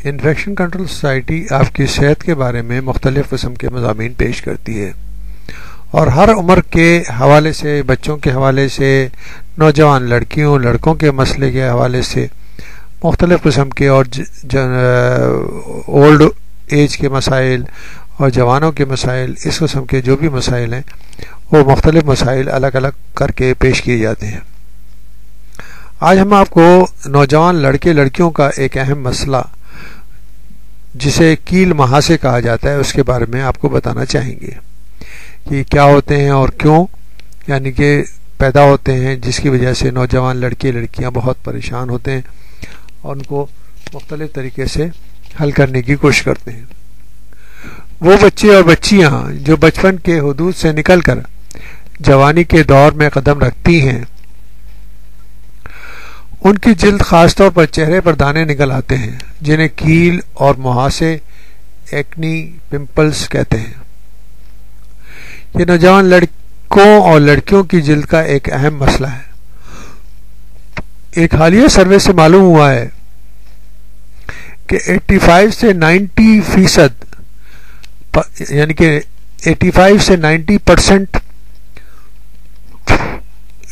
Infection control society آپ کی صحت کے بارے میں مختلف قسم کے مضامین پیش کرتی ہے اور ہر عمر کے حوالے سے، بچوں کے حوالے سے، نوجوان لڑکیوں لڑکوں کے مسئلے کے حوالے سے مختلف قسم کے اور اولڈ ایج کے مسائل اور جوانوں کے مسائل، اس قسم کے جو بھی مسائل ہیں وہ مختلف مسائل الگ الگ کر کے پیش کیے جاتے ہیں۔ آج ہم آپ کو نوجوان لڑکے لڑکیوں کا ایک اہم مسئلہ جسے کیل مہاسے کہا جاتا ہے اس کے بارے میں آپ کو بتانا چاہیں گے کہ کیا ہوتے ہیں اور کیوں یعنی کہ پیدا ہوتے ہیں، جس کی وجہ سے نوجوان لڑکے لڑکیاں بہت پریشان ہوتے ہیں اور ان کو مختلف طریقے سے حل کرنے کی کوشش کرتے ہیں۔ وہ بچے اور بچیاں جو بچپن کے حدود سے نکل کر جوانی کے دور میں قدم رکھتی ہیں، ان کی جلد خاص طور پر چہرے پر دانے نکل آتے ہیں جنہیں کیل اور مہاسے، ایکنی، پمپلز کہتے ہیں۔ یہ نوجوان لڑکوں اور لڑکیوں کی جلد کا ایک اہم مسئلہ ہے۔ ایک حالیہ سروے سے معلوم ہوا ہے کہ 85 سے 90% یعنی کہ 85 سے 90%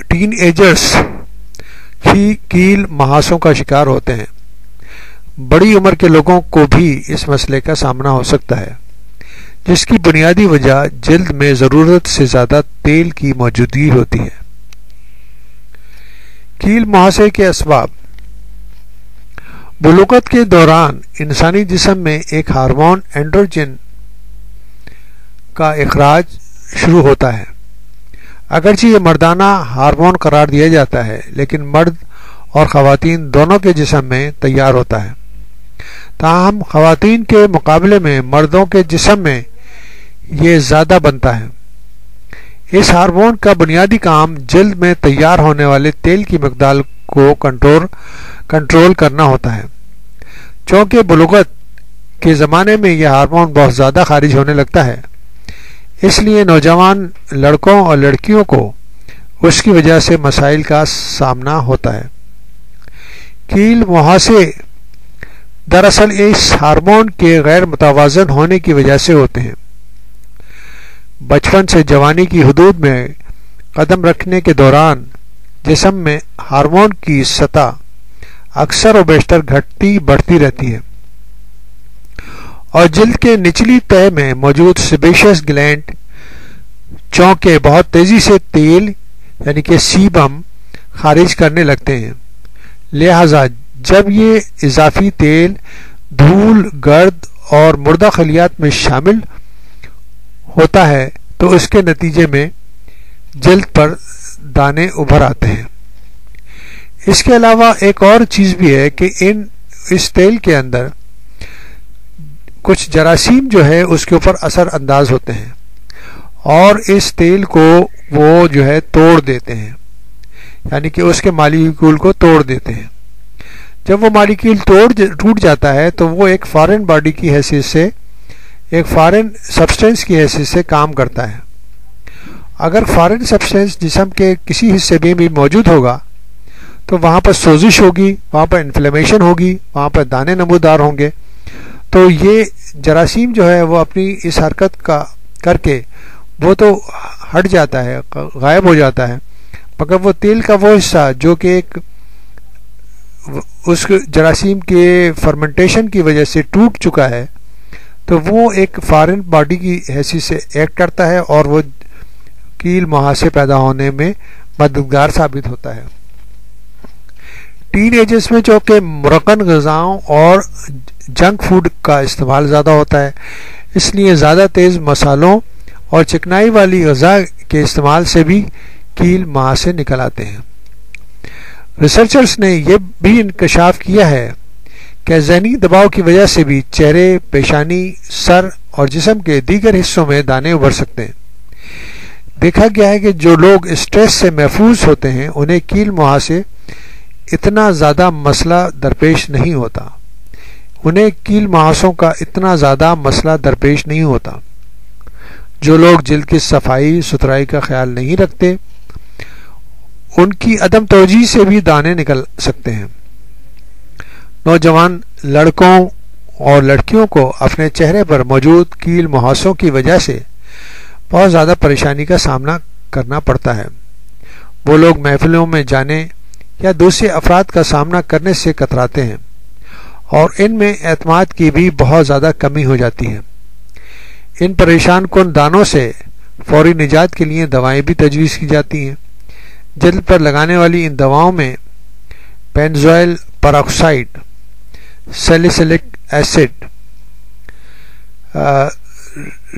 ٹین ایجرز ہی کیل مہاسوں کا شکار ہوتے ہیں۔ بڑی عمر کے لوگوں کو بھی اس مسئلے کا سامنا ہو سکتا ہے، جس کی بنیادی وجہ جلد میں ضرورت سے زیادہ تیل کی موجودگی ہوتی ہے۔ کیل مہاسے کے اسباب: بلوغت کے دوران انسانی جسم میں ایک ہارمون اینڈروجن کا اخراج شروع ہوتا ہے۔ اگرچہ یہ مردانہ ہارمون قرار دیا جاتا ہے لیکن مرد اور خواتین دونوں کے جسم میں تیار ہوتا ہے، تاہم خواتین کے مقابلے میں مردوں کے جسم میں یہ زیادہ بنتا ہے۔ اس ہارمون کا بنیادی کام جلد میں تیار ہونے والے تیل کی مقدار کو کنٹرول کرنا ہوتا ہے۔ چونکہ بلوغت کے زمانے میں یہ ہارمون بہت زیادہ خارج ہونے لگتا ہے، اس لیے نوجوان لڑکوں اور لڑکیوں کو اس کی وجہ سے مسائل کا سامنا ہوتا ہے۔ کیل مہاسے دراصل اس ہارمون کے غیر متوازن ہونے کی وجہ سے ہوتے ہیں۔ بچپن سے جوانی کی حدود میں قدم رکھنے کے دوران جسم میں ہارمون کی سطح اکثر و بیشتر گھٹتی بڑھتی رہتی ہے اور جلد کے نچلی تہہ میں موجود سیبیشس گلینڈ چونکہ بہت تیزی سے تیل یعنی کہ سیبم خارج کرنے لگتے ہیں۔ لہذا جب یہ اضافی تیل دھول، گرد اور مردہ خلیات میں شامل ہوتا ہے تو اس کے نتیجے میں جلد پر دانے ابھر آتے ہیں۔ اس کے علاوہ ایک اور چیز بھی ہے کہ اس تیل کے اندر کچھ جراثیم جو ہے اس کے اوپر اثر انداز ہوتے ہیں اور اس تیل کو وہ جو ہے توڑ دیتے ہیں، یعنی کہ اس کے مالیکول کو توڑ دیتے ہیں۔ جب وہ مالیکول ٹوٹ جاتا ہے تو وہ ایک فارن باڈی کی حیثیت سے، ایک فارن سبسٹینس کی حیثیت سے کام کرتا ہے۔ اگر فارن سبسٹینس جسم کے کسی حصے میں بھی موجود ہوگا تو وہاں پر سوزش ہوگی، وہاں پر انفلیمیشن ہوگی، وہاں پر دانے نمودار ہوں گے۔ تو یہ جراثیم جو ہے وہ اپنی اس حرکت کا کر کے وہ تو ہٹ جاتا ہے، غائب ہو جاتا ہے، مگر وہ تیل کا وہ حصہ جو کہ ایک اس جراثیم کے فرمنٹیشن کی وجہ سے ٹوٹ چکا ہے تو وہ ایک فارن باڈی کی حیثیت سے ایکٹ کرتا ہے اور وہ کیل مہاسے پیدا ہونے میں مددگار ثابت ہوتا ہے۔ ٹین ایجز میں جو کہ مرکن غذاؤں اور جنک فوڈ کا استعمال زیادہ ہوتا ہے، اس لیے زیادہ تیز مسالوں اور چکنائی والی غذا کے استعمال سے بھی کیل مہاسے نکل آتے ہیں۔ ریسرچرز نے یہ بھی انکشاف کیا ہے کہ ذہنی دباؤ کی وجہ سے بھی چہرے، پیشانی، سر اور جسم کے دیگر حصوں میں دانے ابھر سکتے ہیں۔ دیکھا گیا ہے کہ جو لوگ اسٹریس سے محفوظ ہوتے ہیں انہیں کیل مہاسے اتنا زیادہ مسئلہ درپیش نہیں ہوتا، انہیں کیل مہاسوں کا اتنا زیادہ مسئلہ درپیش نہیں ہوتا۔ جو لوگ جلد کی صفائی ستھرائی کا خیال نہیں رکھتے ان کی عدم توجہی سے بھی دانے نکل سکتے ہیں۔ نوجوان لڑکوں اور لڑکیوں کو اپنے چہرے پر موجود کیل مہاسوں کی وجہ سے بہت زیادہ پریشانی کا سامنا کرنا پڑتا ہے۔ وہ لوگ محفلوں میں جانے یا دوسرے افراد کا سامنا کرنے سے کتراتے ہیں اور ان میں اعتماد کی بھی بہت زیادہ کمی ہو جاتی ہے۔ ان پریشان کن دانوں سے فوری نجات کے لیے دوائیں بھی تجویز کی جاتی ہیں۔ جلد پر لگانے والی ان دواؤں میں بینزوئل پراکسائڈ، سیلیسلک ایسڈ،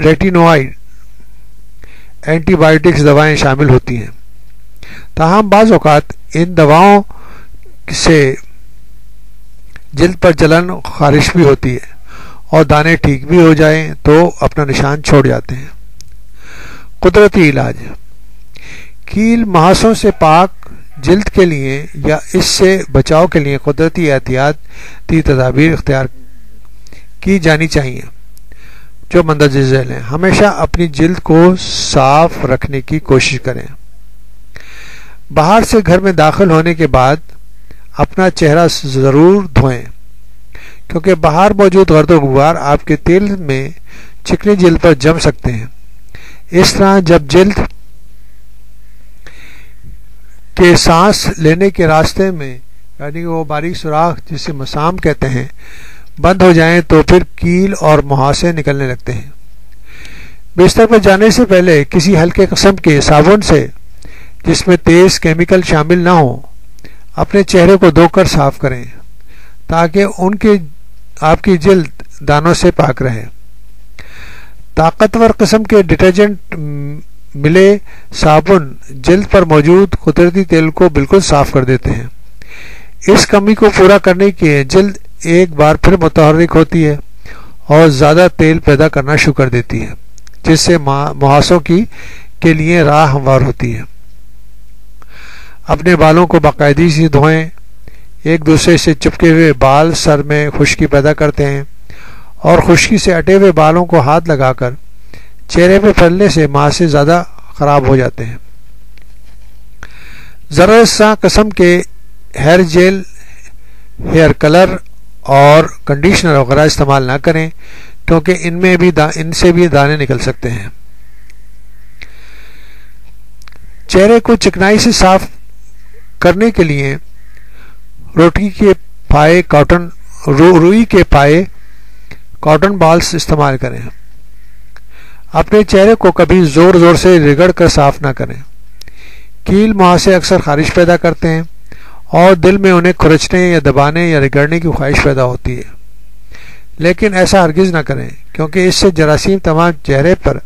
ریٹینوائڈ، اینٹی بائیوٹکس دوائیں شامل ہوتی ہیں۔ تاہم بعض اوقات ان دواؤں سے جلد پر جلن خارش بھی ہوتی ہے اور دانے ٹھیک بھی ہو جائیں تو اپنا نشان چھوڑ جاتے ہیں۔ قدرتی علاج، کیل مہاسوں سے پاک جلد کے لیے یا اس سے بچاؤ کے لیے قدرتی احتیاطی تدابیر اختیار کی جانی چاہیے جو مندرجہ ذیل ہیں۔ ہمیشہ اپنی جلد کو صاف رکھنے کی کوشش کریں۔ باہر سے گھر میں داخل ہونے کے بعد اپنا چہرہ ضرور دھوئیں کیونکہ باہر موجود گرد و غبار آپ کے تیل میں چکنی جلد پر جم سکتے ہیں۔ اس طرح جب جلد کے سانس لینے کے راستے میں یعنی وہ باریک سوراخ جسے مسام کہتے ہیں بند ہو جائیں تو پھر کیل اور مہاسے نکلنے لگتے ہیں۔ بستر پر جانے سے پہلے کسی ہلکے قسم کے صابن سے جس میں تیز کیمیکل شامل نہ ہو اپنے چہرے کو دھو کر صاف کریں تاکہ آپ کی جلد دانوں سے پاک رہے۔ طاقتور قسم کے ڈٹرجنٹ ملے صابن جلد پر موجود قدرتی تیل کو بالکل صاف کر دیتے ہیں۔ اس کمی کو پورا کرنے کے جلد ایک بار پھر متحرک ہوتی ہے اور زیادہ تیل پیدا کرنا شروع کر دیتی ہے جس سے مہاسوں کے لیے راہ ہموار ہوتی ہے۔ اپنے بالوں کو باقاعدگی سے دھوئیں۔ ایک دوسرے سے چپکے ہوئے بال سر میں خشکی پیدا کرتے ہیں اور خشکی سے اٹے ہوئے بالوں کو ہاتھ لگا کر چہرے پہ پھیلنے سے مہاسے زیادہ خراب ہو جاتے ہیں۔ ذرا سا قسم کے ہیئر جیل، ہیئر کلر اور کنڈیشنر وغیرہ استعمال نہ کریں کیونکہ ان سے بھی دانے نکل سکتے ہیں۔ چہرے کو چکنائی سے صاف کرنے کے لیے روئی کے پائے کاٹن بالز استعمال کریں۔ اپنے چہرے کو کبھی زور زور سے رگڑ کر صاف نہ کریں۔ کیل مہاسے اکثر خارش پیدا کرتے ہیں اور دل میں انہیں کھرچنے یا دبانے یا رگڑنے کی خواہش پیدا ہوتی ہے، لیکن ایسا ہرگز نہ کریں کیونکہ اس سے جراثیم تمام چہرے پر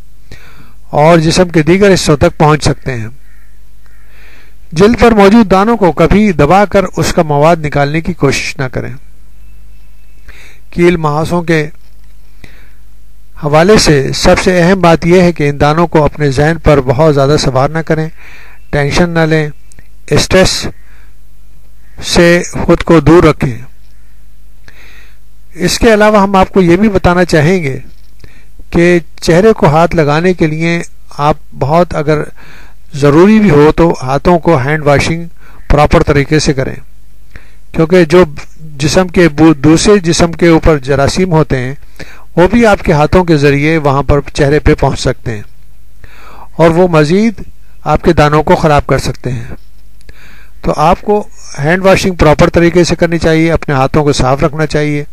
اور جسم کے دیگر حصوں تک پہنچ سکتے ہیں۔ جلد پر موجود دانوں کو کبھی دبا کر اس کا مواد نکالنے کی کوشش نہ کریں۔ کیل مہاسوں کے حوالے سے سب سے اہم بات یہ ہے کہ ان دانوں کو اپنے ذہن پر بہت زیادہ سوار نہ کریں، ٹینشن نہ لیں، اسٹریس سے خود کو دور رکھیں۔ اس کے علاوہ ہم آپ کو یہ بھی بتانا چاہیں گے کہ چہرے کو ہاتھ لگانے کے لیے آپ بہت اگر ضروری بھی ہو تو ہاتھوں کو ہینڈ واشنگ پراپر طریقے سے کریں کیونکہ جو جسم کے دوسرے جسم کے اوپر جراثیم ہوتے ہیں وہ بھی آپ کے ہاتھوں کے ذریعے وہاں پر چہرے پہ پہنچ سکتے ہیں اور وہ مزید آپ کے دانوں کو خراب کر سکتے ہیں۔ تو آپ کو ہینڈ واشنگ پراپر طریقے سے کرنی چاہیے، اپنے ہاتھوں کو صاف رکھنا چاہیے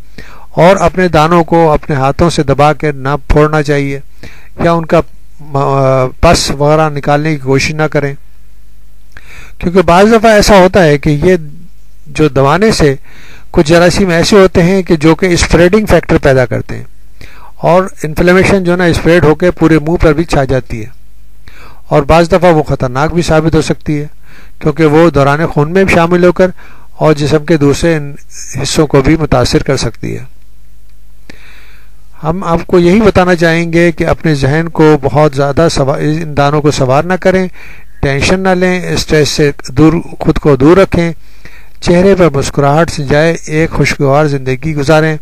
اور اپنے دانوں کو اپنے ہاتھوں سے دبا کے نہ پھوڑنا چاہیے یا ان کا پس وغیرہ نکالنے کی کوشش نہ کریں کیونکہ بعض دفعہ ایسا ہوتا ہے کہ یہ جو دبانے سے کچھ جراثیم ایسے ہوتے ہیں کہ جو کہ اسپریڈنگ فیکٹر پیدا کرتے ہیں اور انفلیمیشن جو نا اسپریڈ ہو کے پورے منہ پر بھی چھا جاتی ہے اور بعض دفعہ وہ خطرناک بھی ثابت ہو سکتی ہے کیونکہ وہ دوران خون میں بھی شامل ہو کر اور جسم کے دوسرے حصوں کو بھی متاثر کر سکتی ہے۔ ہم آپ کو یہی بتانا چاہیں گے کہ اپنے ذہن کو بہت زیادہ ان دانوں کو سوار نہ کریں، ٹینشن نہ لیں، اسٹریس سے خود کو دور رکھیں، چہرے پر مسکراہٹ سے جائے ایک خوشگوار زندگی گزاریں۔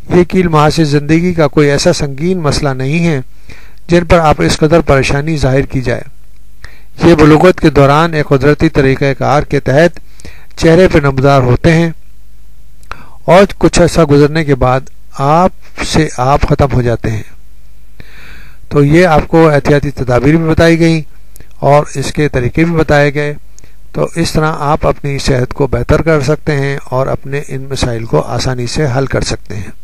یہ کیل مہاسے زندگی کا کوئی ایسا سنگین مسئلہ نہیں ہے جن پر آپ اس قدر پریشانی ظاہر کی جائے۔ یہ بلوغت کے دوران ایک قدرتی طریقہ کار کے تحت چہرے پہ نمودار ہوتے ہیں اور کچھ عرصہ گزرنے کے بعد آپ سے آپ ختم ہو جاتے ہیں۔ تو یہ آپ کو احتیاطی تدابیر بھی بتائی گئیں اور اس کے طریقے بھی بتائے گئے۔ تو اس طرح آپ اپنی صحت کو بہتر کر سکتے ہیں اور اپنے ان مسائل کو آسانی سے حل کر سکتے ہیں۔